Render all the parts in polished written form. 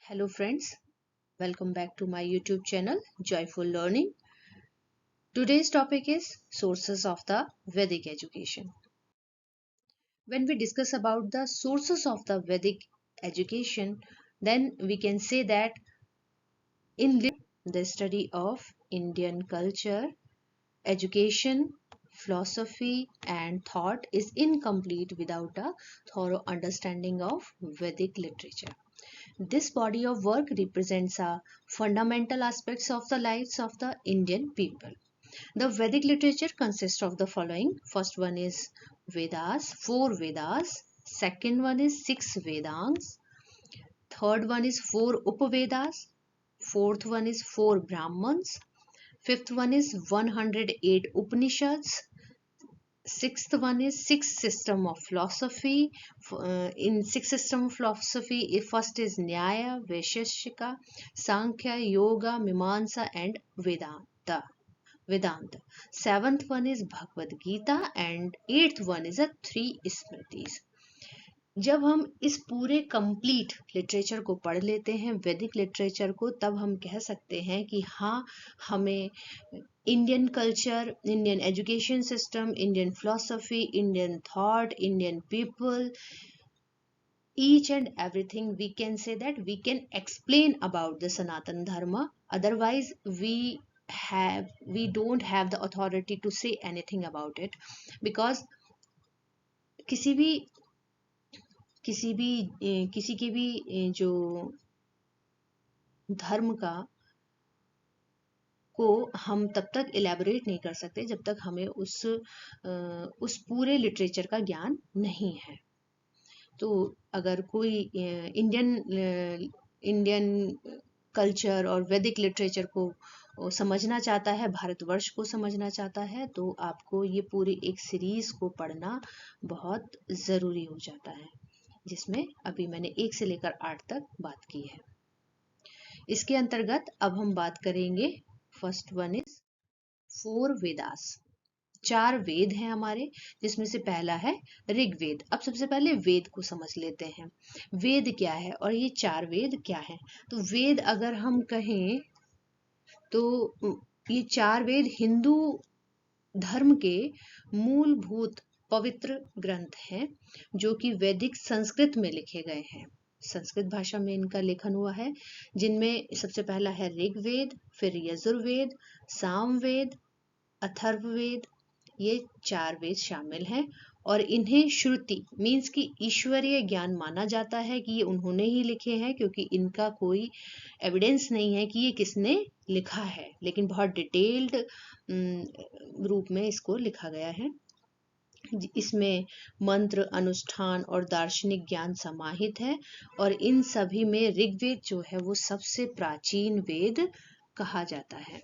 Hello friends, welcome back to my YouTube channel Joyful Learning. Today's topic is sources of the Vedic education. When we discuss about the sources of the Vedic education, then we can say that in the study of Indian culture, education, philosophy and thought is incomplete without a thorough understanding of Vedic literature. This body of work represents a fundamental aspects of the lives of the Indian people. The Vedic literature consists of the following. First one is Vedas, four Vedas. Second one is six Vedans. Third one is four Upavedas. Fourth one is four Brahmans. Fifth one is 108 Upanishads. Sixth one is six system of philosophy. In six system of philosophy, first is Nyaya, Vaisheshika, Sankhya, Yoga, Mimamsa and Vedanta. Seventh one is Bhagavad Gita and eighth one is a three Smritis. जब हम इस पूरे complete literature को पढ़ लेते हैं वैदिक literature को, तब हम कह सकते हैं कि हाँ, हमें Indian culture, Indian education system, Indian philosophy, Indian thought, Indian people, each and everything we can say that we can explain about the Sanatan Dharma. Otherwise we don't have the authority to say anything about it, because किसी भी किसी के भी जो धर्म का को हम तब तक इलेबोरेट नहीं कर सकते जब तक हमें उस पूरे लिटरेचर का ज्ञान नहीं है. तो अगर कोई इंडियन कल्चर और वैदिक लिटरेचर को समझना चाहता है, भारतवर्ष को समझना चाहता है, तो आपको ये पूरी एक सीरीज को पढ़ना बहुत ज़रूरी हो जाता है, जिसमें अभी मैंने 1 से लेकर 8 तक बात की है. इसके अंतर्गत अब हम बात करेंगे. First one is 4 Vedas. 4 वेद हैं हमारे, जिसमें से पहला है ऋग्वेद. अब सबसे पहले वेद को समझ लेते हैं. वेद क्या है और ये 4 वेद क्या है. तो वेद अगर हम कहें तो ये 4 वेद हिंदू धर्म के मूलभूत पवित्र ग्रंथ हैं, जो कि वैदिक संस्कृत में लिखे गए हैं. संस्कृत भाषा में इनका लेखन हुआ है, जिनमें सबसे पहला है ऋग्वेद, फिर यजुर्वेद, सामवेद, अथर्ववेद. ये 4 वेद शामिल हैं और इन्हें श्रुति मीन्स कि ईश्वरीय ज्ञान माना जाता है कि ये उन्होंने ही लिखे हैं, क्योंकि इनका कोई एविडेंस नहीं है कि ये किसने लिखा है, लेकिन बहुत डिटेल्ड रूप में इसको लिखा गया है. इसमें मंत्र, अनुष्ठान और दार्शनिक ज्ञान समाहित है और इन सभी में ऋग्वेद जो है वो सबसे प्राचीन वेद कहा जाता है.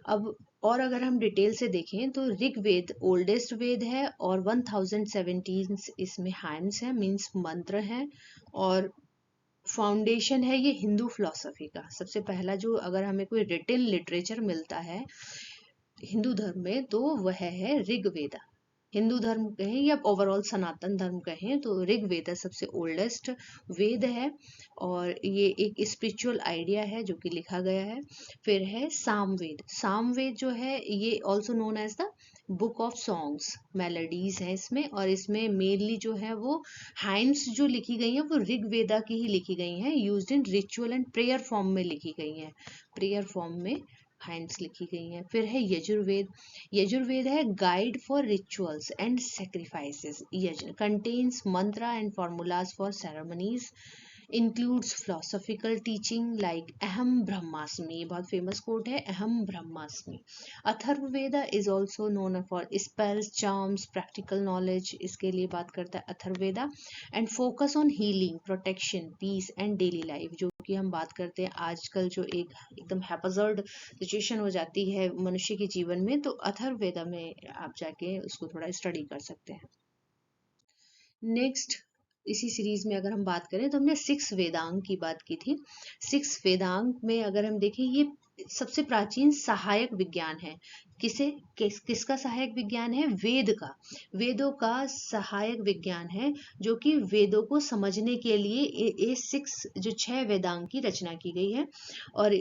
अब और अगर हम डिटेल से देखें तो ऋग्वेद ओल्डेस्ट वेद है और 1017 इसमें हाइम्स है, मीन्स मंत्र है, और फाउंडेशन है ये हिंदू फिलॉसफी का. सबसे पहला जो अगर हमें कोई रिटन लिटरेचर मिलता है हिंदू धर्म में तो वह है ऋग्वेद. हिंदू धर्म कहें या ओवरऑल सनातन धर्म कहें तो ऋग्वेद सबसे ओल्डेस्ट वेद है और ये एक स्पिरिचुअल आइडिया है जो कि लिखा गया है. फिर है सामवेद. सामवेद जो है ये also known as the book of songs, melodies है इसमें, और इसमें मेनली जो है वो हाइम्स जो लिखी गई हैं वो ऋग्वेदा की ही लिखी गई हैं, used in ritual and prayer form में लिखी गई हैं. प्रेयर फॉर्म में हाइम्स लिखी गई हैं. फिर है यजुर्वेद. यजुर्वेद है guide for rituals and sacrifices. Contains Mantra and formulas for ceremonies, includes philosophical teaching like अहम ब्रह्मास्मि. बहुत फेमस कोट है अहम ब्रह्मास्मि. Atharvaveda is also known for spells, charms, practical knowledge. इसके लिए बात करता है Atharvaveda. And focus on healing, protection, peace and daily life. जो कि हम बात करते हैं आजकल जो एकदम हैपजर्ड सिचुएशन हो जाती है मनुष्य के जीवन में, तो अथर्ववेदा में आप जाके उसको थोड़ा स्टडी कर सकते हैं. नेक्स्ट इसी सीरीज में अगर हम बात करें तो हमने 6 वेदांग की बात की थी. 6 वेदांग में अगर हम देखें ये सबसे प्राचीन सहायक विज्ञान है। किसका सहायक विज्ञान है? वेद का। वेदों का सहायक विज्ञान है, जो कि वेदों को समझने के लिए ये 6 जो 6 वेदांग की रचना की गई है। और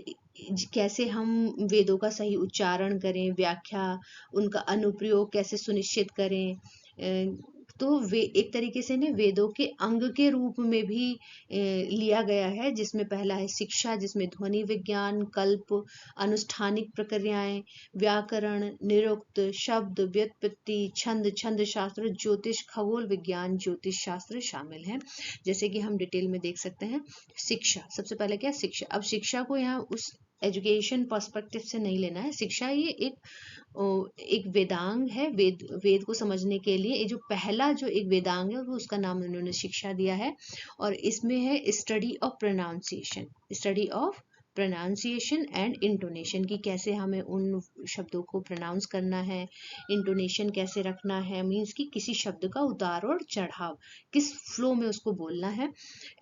कैसे हम वेदों का सही उच्चारण करें, व्याख्या, उनका अनुप्रयोग कैसे सुनिश्चित करें, तो वे एक तरीके से ने वेदों के अंग के रूप में भी लिया गया है, जिसमें पहला है शिक्षा, जिसमें ध्वनि विज्ञान, कल्प, अनुष्ठानिक प्रक्रियाएं, व्याकरण, निरुक्त, शब्द, व्युत्पत्ति, छंद, छंद शास्त्र, ज्योतिष, खगोल विज्ञान, ज्योतिष शास्त्र शामिल हैं। जैसे कि हम डिटेल में देख सकते हैं। शिक्षा, सबसे पहले क्या? शिक्षा। अब शिक्षा को यहाँ उस एजुकेशन पर्सपेक्टिव से नहीं लेना है। शिक्षा ये एक वेदांग है। वेद को समझने के लिए ये जो पहला जो एक वेदांग है, वो उसका नाम उन्होंने शिक्षा दिया है। और इसमें है study of pronunciation, study of pronunciation and intonation, की कैसे हमें उन शब्दों को प्रोनाउंस करना है, इंटोनेशन कैसे रखना है, मीन्स कि किसी शब्द का उतार और चढ़ाव, किस फ्लो में उसको बोलना है।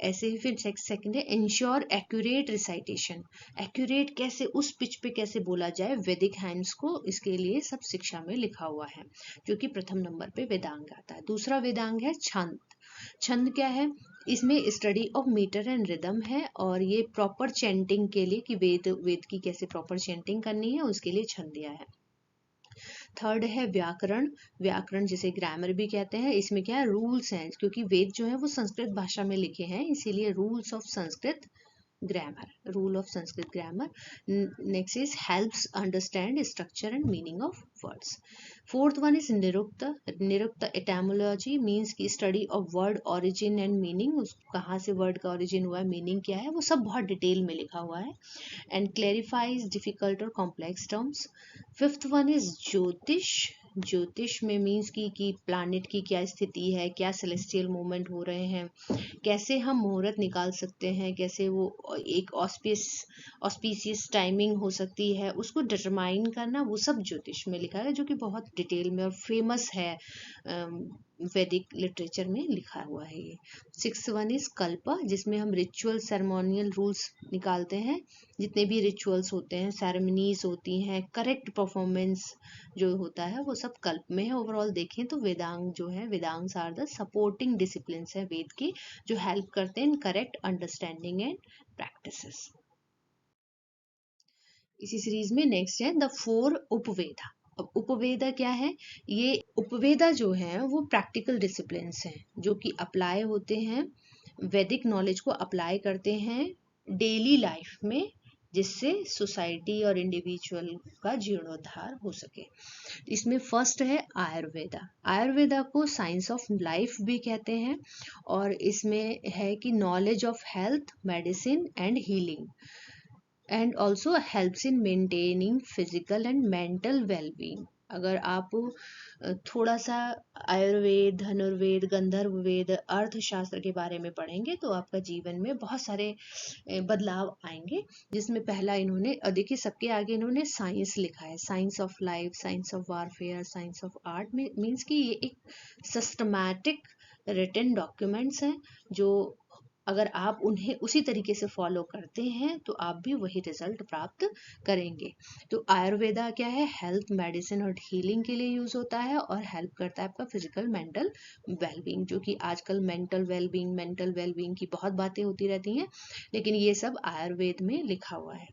ऐसे ही फिर सेकंड है इंश्योर एक्यूरेट रिसाइटेशन, एक्यूरेट कैसे उस पिच पे कैसे बोला जाए वैदिक हाइम्स को, इसके लिए सब शिक्षा में लिखा हुआ है, जो कि प्रथम नंबर पे वेदांग आता है। दूसरा वेदांग है छंद। छंद क्या है? इसमें study of metre and rhythm है, और ये प्रॉपर चैंटिंग के लिए, कि वेद की कैसे प्रॉपर चैंटिंग करनी है, उसके लिए छंद दिया है। थर्ड है व्याकरण। व्याकरण जिसे ग्रामर भी कहते हैं, इसमें क्या है? रूल्स हैं, क्योंकि वेद जो है वो संस्कृत भाषा में लिखे हैं, इसीलिए rules of Sanskrit grammar, rule of Sanskrit grammar. Next is helps understand structure and meaning of words. Fourth one is Nirukta. Nirukta etymology, means की study of word origin and meaning, कहाँ से वर्ड का ऑरिजिन हुआ है, मीनिंग क्या है, वो सब बहुत डिटेल में लिखा हुआ है। एंड क्लेरिफाइज डिफिकल्ट और complex terms. Fifth one is ज्योतिष। ज्योतिष में मीन्स की प्लैनेट की क्या स्थिति है, क्या सेलेस्टियल मूवमेंट हो रहे हैं, कैसे हम मुहूर्त निकाल सकते हैं, कैसे वो एक ऑस्पिशियस टाइमिंग हो सकती है, उसको डिटरमाइन करना, वो सब ज्योतिष में लिखा है, जो कि बहुत डिटेल में और फेमस है, वैदिक लिटरेचर में लिखा हुआ है ये। सिक्स वन इज कल्प, जिसमें हम रिचुअल सेरेमोनियल रूल्स निकालते हैं, जितने भी रिचुअल्स होते हैं, सेरेमनीज होती हैं, करेक्ट परफॉर्मेंस जो होता है, वो सब कल्प में है। ओवरऑल देखें तो वेदांग जो है, वेदांग्स आर द सपोर्टिंग डिसिप्लिन्स है वेद के, जो हेल्प करते हैं इन करेक्ट अंडरस्टैंडिंग एंड प्रैक्टिसेस। इसी सीरीज में नेक्स्ट है द 4 उपवेदा। अब उपवेदा क्या है? ये उपवेदा जो है वो प्रैक्टिकल डिसिप्लिन्स हैं, जो कि अप्लाई होते हैं, वैदिक नॉलेज को अप्लाई करते हैं डेली लाइफ में, जिससे सोसाइटी और इंडिविजुअल का जीर्णोद्धार हो सके। इसमें फर्स्ट है आयुर्वेदा। आयुर्वेदा को साइंस ऑफ लाइफ भी कहते हैं, और इसमें है कि knowledge of health, medicine and healing, and also helps in maintaining physical and mental wellbeing. अगर आप थोड़ा सा आयुर्वेद, धनुर्वेद, गंधर्व वेद, अर्थशास्त्र के बारे में पढ़ेंगे, तो आपका जीवन में बहुत सारे बदलाव आएंगे। जिसमें पहला इन्होंने, देखिए सबके आगे इन्होंने साइंस लिखा है, science of life, science of warfare, science of art, में मीन्स कि ये एक सिस्टमैटिक रिटन डॉक्यूमेंट्स हैं, जो अगर आप उन्हें उसी तरीके से फॉलो करते हैं, तो आप भी वही रिजल्ट प्राप्त करेंगे। तो आयुर्वेदा क्या है? हेल्थ, मेडिसिन और हीलिंग के लिए यूज होता है, और हेल्प करता है आपका फिजिकल मेंटल वेलबींग, जो कि आजकल मेंटल वेलबींग की बहुत बातें होती रहती हैं, लेकिन ये सब आयुर्वेद में लिखा हुआ है।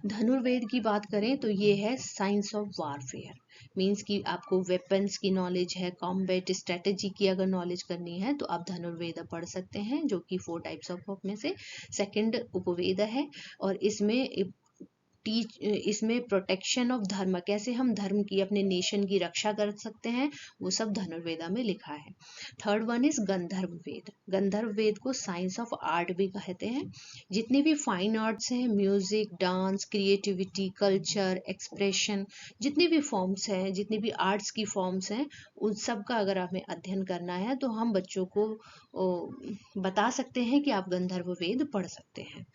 धनुर्वेद की बात करें तो ये है साइंस ऑफ वारफेयर, मीन्स कि आपको वेपन्स की नॉलेज है, कॉम्बैट स्ट्रेटेजी की अगर नॉलेज करनी है, तो आप धनुर्वेद पढ़ सकते हैं, जो कि 4 टाइप्स ऑफ में से सेकंड उपवेद है। और इसमें प्रोटेक्शन ऑफ धर्म, कैसे हम धर्म की, अपने नेशन की रक्षा कर सकते हैं, वो सब धनुर्वेदा में लिखा है। थर्ड वन इज गंधर्व वेद। गंधर्व वेद को साइंस ऑफ आर्ट भी कहते हैं। जितने भी फाइन आर्ट्स हैं, music, dance, creativity, culture, expression, जितने भी फॉर्म्स हैं, जितने भी आर्ट्स की फॉर्म्स हैं, उन सब का अगर हमें अध्ययन करना है, तो हम बच्चों को बता सकते हैं कि आप गंधर्व वेद पढ़ सकते हैं।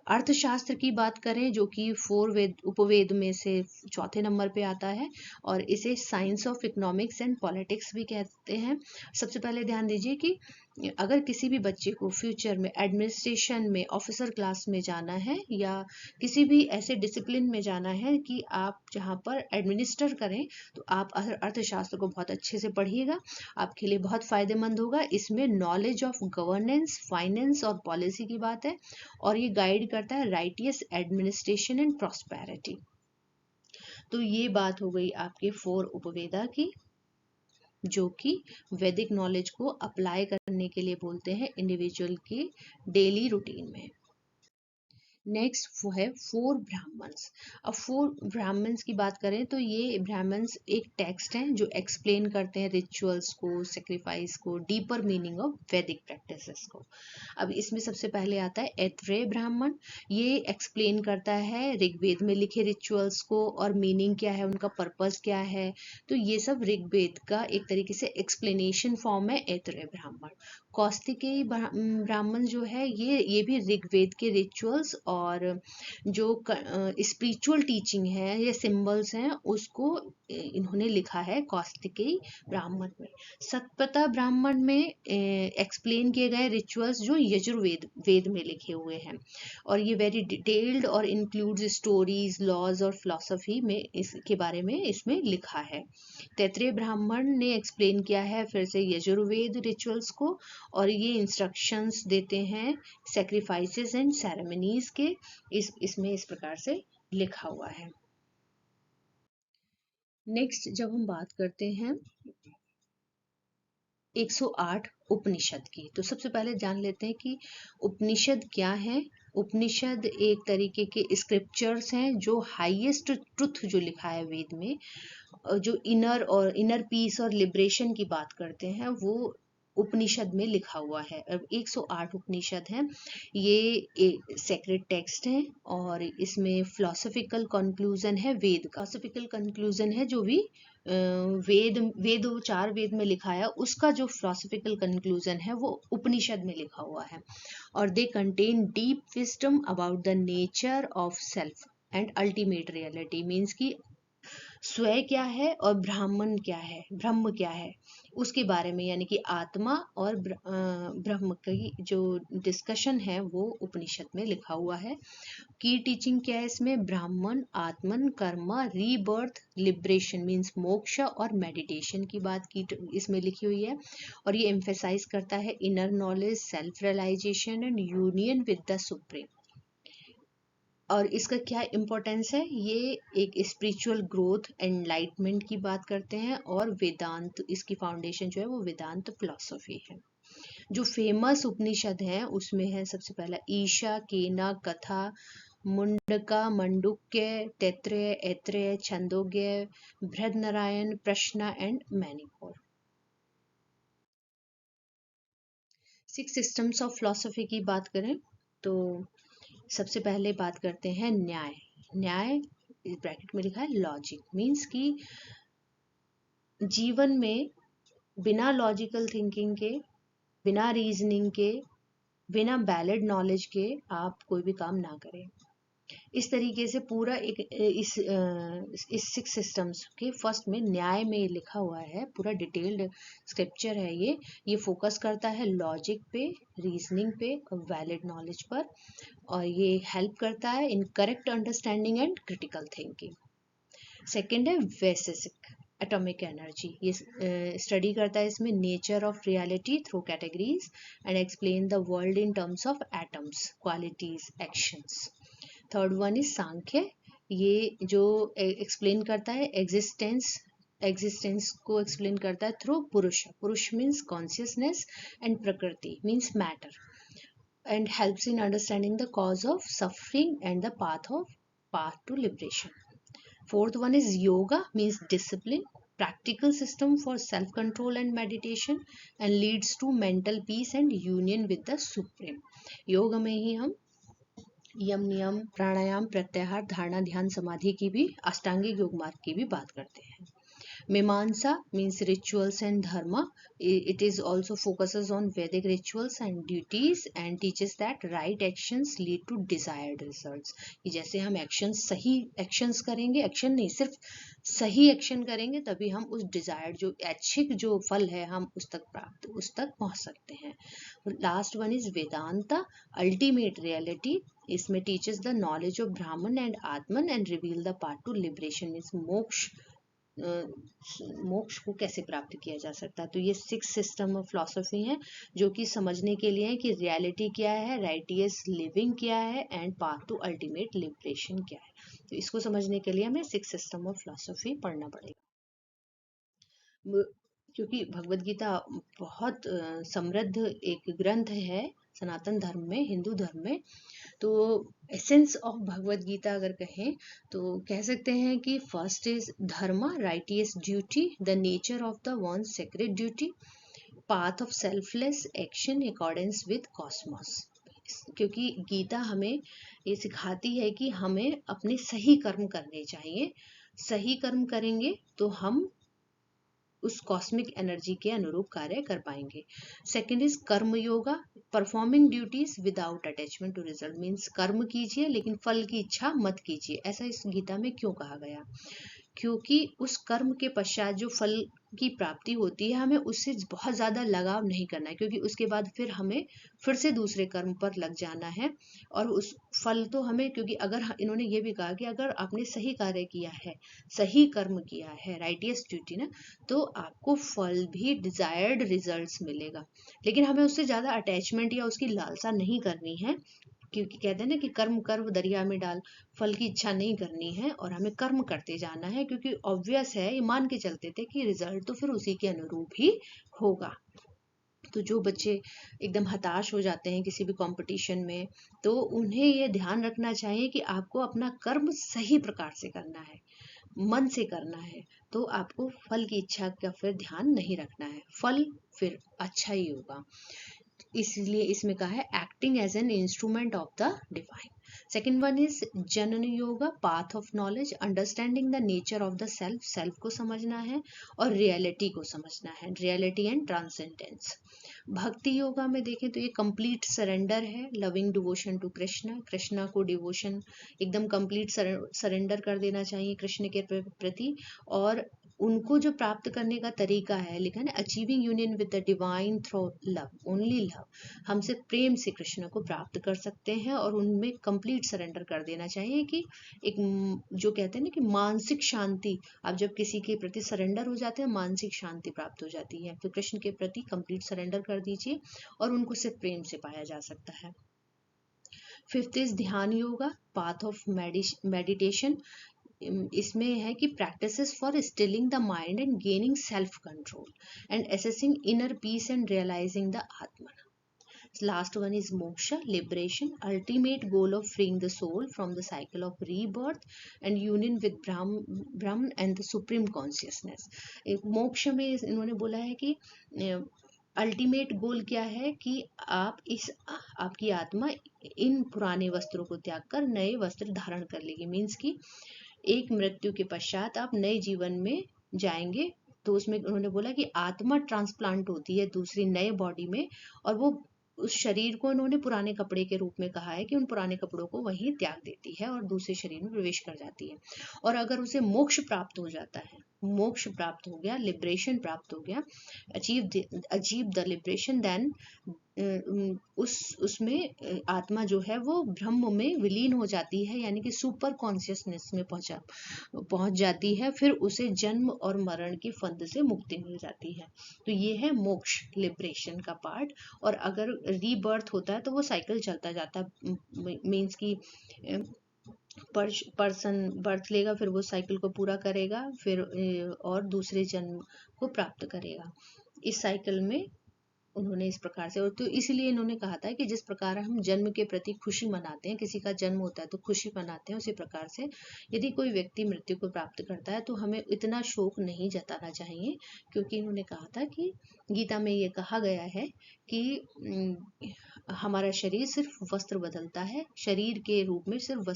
अर्थशास्त्र की बात करें, जो कि 4 उपवेद में से चौथे नंबर पे आता है, और इसे science of economics and politics भी कहते हैं। सबसे पहले ध्यान दीजिए कि अगर किसी भी बच्चे को फ्यूचर में एडमिनिस्ट्रेशन में ऑफिसर क्लास में जाना है या किसी भी ऐसे डिसिप्लिन में जाना है कि आप जहाँ पर एडमिनिस्टर करें, तो आप अर्थशास्त्र को बहुत अच्छे से पढ़िएगा, आपके लिए बहुत फायदेमंद होगा। इसमें नॉलेज ऑफ गवर्नेंस, फाइनेंस और पॉलिसी की बात है, और ये गाइड करता है राइटियस एडमिनिस्ट्रेशन एंड प्रॉस्पेरिटी। तो ये बात हो गई आपके 4 उपवेदा की, जो कि वैदिक नॉलेज को अप्लाई करने के लिए बोलते हैं इंडिविजुअल के डेली रूटीन में। नेक्स्ट वो है 4 ब्राह्मण्स। अब 4 ब्राह्मण्स की बात करें तो ये ब्राह्मण्स एक टेक्स्ट हैं जो एक्सप्लेन करते हैं रिचुअल्स को, सेक्रीफाइस को, डीपर मीनिंग ऑफ वैदिक प्रैक्टिसेस को। अब इसमें सबसे पहले आता है ऐत्रेय ब्राह्मण। ये एक्सप्लेन करता है ऋग्वेद में लिखे रिचुअल्स को और मीनिंग क्या है, उनका पर्पस क्या है। तो ये सब ऋग्वेद का एक तरीके से एक्सप्लेनेशन फॉर्म है ऐत्रेय ब्राह्मण। कौस्तिकेय ब्राह्मण जो है ये भी ऋग्वेद के रिचुअल्स और जो स्पिरिचुअल टीचिंग है या सिंबल्स हैं उसको इन्होंने लिखा है कौस्तिकेय ब्राह्मण में। सतपथा ब्राह्मण में एक्सप्लेन किए गए रिचुअल्स जो यजुर्वेद वेद में लिखे हुए हैं, और ये वेरी डिटेल्ड और इंक्लूड्स स्टोरीज, लॉज और फिलॉसफी में इसके बारे में इसमें लिखा है। तैत्रेय ब्राह्मण ने एक्सप्लेन किया है फिर से यजुर्वेद रिचुअल्स को, और ये इंस्ट्रक्शंस देते हैं सेक्रीफाइसेस एंड सेरेमनीज के। इसमें इस प्रकार से लिखा हुआ है। नेक्स्ट जब हम बात करते हैं 108 उपनिषद की, तो सबसे पहले जान लेते हैं कि उपनिषद क्या है। उपनिषद एक तरीके के स्क्रिप्चर्स हैं जो हाईएस्ट ट्रुथ जो लिखा है वेद में, जो इनर पीस और लिबरेशन की बात करते हैं, वो उपनिषद में लिखा हुआ है। अब 108 उपनिषद हैं, ये सेक्रेड टेक्स्ट हैं और इसमें फिलोसफिकल कंक्लूजन है वेद का। फिलोसफिकल कंक्लूजन है जो भी वेद 4 वेद में लिखा है उसका जो फिलोसफिकल कंक्लूजन है वो उपनिषद में लिखा हुआ है। और they contain deep wisdom about the nature of self and ultimate reality. Means की स्वयं क्या है और ब्राह्मण क्या है, ब्रह्म क्या है, उसके बारे में, यानी कि आत्मा और ब्रह्म की जो डिस्कशन है वो उपनिषद में लिखा हुआ है। की टीचिंग क्या है इसमें, ब्राह्मण, आत्मन, कर्मा, रीबर्थ, लिबरेशन मीन्स मोक्ष और मेडिटेशन की बात की इसमें लिखी हुई है। और ये एम्फेसाइज करता है inner knowledge, self realisation and union with the supreme. और इसका क्या इम्पोर्टेंस है, ये एक स्पिरिचुअल ग्रोथ, एनलाइटमेंट की बात करते हैं, और वेदांत, इसकी फाउंडेशन जो है वो वेदांत फिलॉसफी है। जो फेमस उपनिषद हैं उसमें है सबसे पहला ईशा, केना, कथा, मुंडका, मंडुक्य, तैत्रेय, ऐत्रेय, छंदोग्य, बृहदनारायण, प्रश्न and many more. 6 systems of philosophy की बात करें तो सबसे पहले बात करते हैं न्याय। न्याय ब्रैकेट में लिखा है लॉजिक, मीन्स कि जीवन में बिना लॉजिकल थिंकिंग के, बिना रीजनिंग के, बिना वैलिड नॉलेज के आप कोई भी काम ना करें। इस तरीके से पूरा एक इस 6 सिस्टम्स के फर्स्ट में न्याय में लिखा हुआ है, पूरा डिटेल्ड स्क्रिप्चर है ये फोकस करता है लॉजिक पे, रीजनिंग पे और वैलिड नॉलेज पर, और ये हेल्प करता है in correct understanding and critical thinking. Second है वैशेषिक एटॉमिक एनर्जी, ये स्टडी करता है इसमें nature of reality through categories and explain the world in terms of atoms, qualities, actions. Third one is Samkhya, ये जो एक्सप्लेन करता है एग्जिस्टेंस को एक्सप्लेन करता है थ्रू पुरुष मीन्स कॉन्शियसनेस एंड प्रकृति means matter, and helps in understanding the cause of suffering and the path to liberation. Fourth one is yoga, means discipline, practical system for self control and meditation, and leads to mental peace and union with the supreme. योग में ही हम यम, नियम, प्राणायाम, प्रत्याहार, धारणा, ध्यान, समाधि की भी, अष्टांगिक योग मार्ग की भी बात करते हैं। Mimamsa means rituals and dharma. It is also focuses on Vedic rituals and duties and teaches that right actions lead to desired results. कि जैसे हम सही एक्शंस करेंगे, एक्शन नहीं सिर्फ सही एक्शन करेंगे तभी हम उस डिजायर्ड जो ऐच्छिक जो फल है हम उस तक पहुंच सकते हैं. Last one is Vedanta, ultimate reality. इसमें teachers the knowledge of Brahman and Atman and reveal the path to liberation. Means मोक्ष को कैसे प्राप्त किया जा सकता है. तो ये 6 सिस्टम ऑफ फिलोसफी हैं जो कि समझने के लिए है कि रियलिटी क्या है, राइटियस लिविंग क्या है and path to ultimate liberation क्या है. तो इसको समझने के लिए हमें 6 सिस्टम ऑफ फिलोसफी पढ़ना पड़ेगा. क्योंकि भगवत गीता बहुत समृद्ध एक ग्रंथ है सनातन धर्म में, हिंदू धर्म में. तो एसेंस ऑफ भगवत गीता अगर कहें तो कह सकते हैं कि first is Dharma, righteous duty, the nature of the one sacred duty, path of selfless action accordance with Cosmos. क्योंकि गीता हमें ये सिखाती है कि हमें अपने सही कर्म करने चाहिए. सही कर्म करेंगे तो हम उस कॉस्मिक एनर्जी के अनुरूप कार्य कर पाएंगे. Second is karma yoga, performing duties without attachment to result. Means कर्म कीजिए लेकिन फल की इच्छा मत कीजिए. ऐसा इस गीता में क्यों कहा गया? क्योंकि उस कर्म के पश्चात जो फल की प्राप्ति होती है हमें उससे बहुत ज्यादा लगाव नहीं करना है, क्योंकि उसके बाद फिर हमें फिर से दूसरे कर्म पर लग जाना है. और उस फल तो हमें, क्योंकि अगर इन्होंने ये भी कहा कि अगर आपने सही कार्य किया है, सही कर्म किया है, राइटियस ड्यूटी ना, तो आपको फल भी डिजायर्ड रिजल्ट्स मिलेगा. लेकिन हमें उससे ज्यादा अटैचमेंट या उसकी लालसा नहीं करनी है, क्योंकि कहते हैं ना कि कर्म कर्म दरिया में डाल. फल की इच्छा नहीं करनी है और हमें कर्म करते जाना है, क्योंकि ऑब्वियस है, ये मान के चलते थे कि रिजल्ट तो फिर उसी के अनुरूप ही होगा. तो जो बच्चे एकदम हताश हो जाते हैं किसी भी कंपटीशन में, तो उन्हें ये ध्यान रखना चाहिए कि आपको अपना कर्म सही प्रकार से करना है, मन से करना है. तो आपको फल की इच्छा का फिर ध्यान नहीं रखना है, फल फिर अच्छा ही होगा. इसलिए इसमें कहा है acting as an instrument of the divine. Second one is Jnana Yoga, path of knowledge, understanding the nature of the self. Self को समझना है और रियलिटी को समझना है, रियलिटी एंड ट्रांसेंडेंस. भक्ति योगा में देखें तो ये कंप्लीट सरेंडर है, loving devotion to Krishna. Krishna को डिवोशन एकदम कंप्लीट सरेंडर कर देना चाहिए कृष्ण के प्रति. और उनको जो प्राप्त करने का तरीका है, लिखा है achieving union with the divine through love, only love. हम सिर्फ प्रेम से कृष्ण को प्राप्त कर सकते हैं और उनमें कंप्लीट सरेंडर कर देना चाहिए. कि एक जो कहते हैं ना कि मानसिक शांति, आप जब किसी के प्रति सरेंडर हो जाते हैं मानसिक शांति प्राप्त हो जाती है. तो कृष्ण के प्रति कंप्लीट सरेंडर कर दीजिए और उनको सिर्फ प्रेम से पाया जा सकता है. फिफ्थ इज ध्यान योगा, पाथ ऑफ मेडिटेशन. इसमें है कि practices for stilling the mind and gaining self control and assessing inner peace and realising the atma. Last one is moksha, liberation, ultimate goal of freeing the soul from the cycle of rebirth and union with Brahman and the supreme consciousness. मोक्ष में इन्होंने बोला है कि ultimate goal क्या है कि आपकी आत्मा इन पुराने वस्त्रों को त्याग कर नए वस्त्र धारण कर लेगी. मीन्स कि एक मृत्यु के पश्चात आप नए जीवन में जाएंगे. तो उसमें उन्होंने बोला कि आत्मा ट्रांसप्लांट होती है दूसरी नए बॉडी में, और वो उस शरीर को उन्होंने पुराने कपड़े के रूप में कहा है कि उन पुराने कपड़ों को वहीं त्याग देती है और दूसरे शरीर में प्रवेश कर जाती है. और अगर उसे मोक्ष प्राप्त हो जाता है, मोक्ष प्राप्त हो गया, लिबरेशन प्राप्त हो गया, अचीव द लिबरेशन, देन उसमें आत्मा जो है वो ब्रह्म में विलीन हो जाती है, यानी कि सुपर कॉन्शियसनेस में पहुंच जाती है. फिर उसे जन्म और मरण की फंद से मुक्ति मिल जाती है. तो ये है मोक्ष, लिबरेशन का पार्ट. और अगर रीबर्थ होता है तो वो साइकिल चलता जाता है. मीन्स की पर्सन बर्थ लेगा, फिर वो साइकिल को पूरा करेगा, फिर और दूसरे जन्म को प्राप्त करेगा. इस साइकिल में उन्होंने इस प्रकार से, और तो इसलिए इन्होंने कहा था कि जिस प्रकार हम जन्म के प्रति खुशी मनाते हैं, किसी का जन्म होता है तो खुशी मनाते हैं, उसी प्रकार से यदि कोई व्यक्ति मृत्यु को प्राप्त करता है तो हमें इतना शोक नहीं जताना चाहिए. क्योंकि इन्होंने कहा था कि गीता में ये कहा गया है कि हमारा शरीर सिर्फ वस्त्र बदलता है, शरीर के रूप में सिर्फ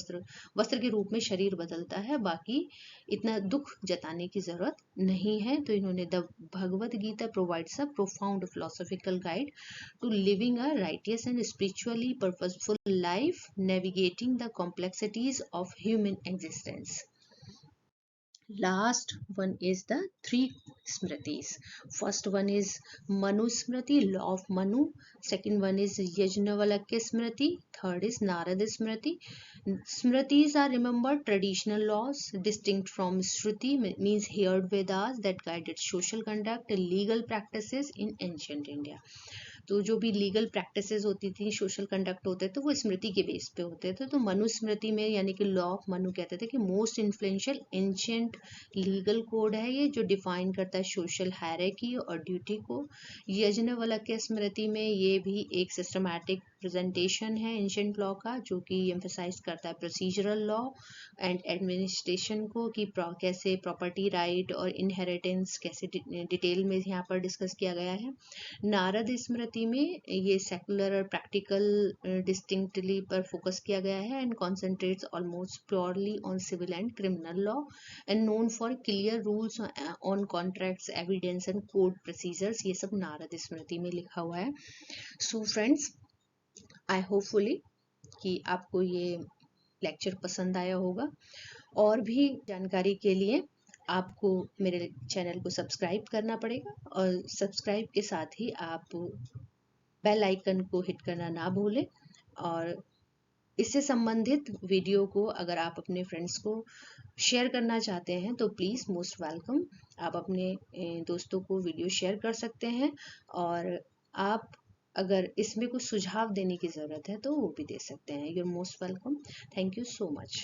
वस्त्र के रूप में शरीर बदलता है, बाकी इतना दुख जताने की जरूरत नहीं है। तो इन्होंने the Bhagavad Gita provides a profound philosophical guide to living a righteous and spiritually purposeful life, navigating the complexities of human existence. Last one is the three Smritis. First one is Manu Smriti, law of Manu. Second one is Yajnavalakya Smriti. Third is Narada Smriti. Smritis are remembered traditional laws distinct from Shruti, means heard Vedas that guided social conduct, legal practices in ancient India. तो जो भी legal practices होती थी, social conduct होते थे, वो स्मृति के base पे होते थे। तो मनुस्मृति में यानी कि लॉ ऑफ मनु कहते थे कि most influential ancient legal code है ये, जो डिफाइन करता है सोशल हायरार्की और ड्यूटी को। यज्ञवल्क्य स्मृति में ये भी एक सिस्टमैटिक प्रेजेंटेशन है एंशियंट लॉ का, जो कि एम्फेसाइज करता है प्रोसीजरल लॉ एंड एडमिनिस्ट्रेशन को, कि कैसे प्रॉपर्टी राइट और इनहेरिटेंस कैसे डिटेल में यहाँ पर डिस्कस किया गया है। नारद स्मृति में ये सेकुलर और प्रैक्टिकल डिस्टिंक्टली पर फोकस किया गया है and concentrates almost purely on civil and criminal law and known for clear rules on contracts, evidence and court procedures. ये सब नारद स्मृति में लिखा हुआ है। सो फ्रेंड्स, आई होपफुली कि आपको ये लेक्चर पसंद आया होगा। और भी जानकारी के लिए आपको मेरे चैनल को सब्सक्राइब करना पड़ेगा, और सब्सक्राइब के साथ ही आप बेल आइकन को हिट करना ना भूलें। और इससे संबंधित वीडियो को अगर आप अपने फ्रेंड्स को शेयर करना चाहते हैं तो प्लीज़ मोस्ट वेलकम, आप अपने दोस्तों को वीडियो शेयर कर सकते हैं। और आप अगर इसमें कुछ सुझाव देने की ज़रूरत है तो वो भी दे सकते हैं। You are most welcome. Thank you so much.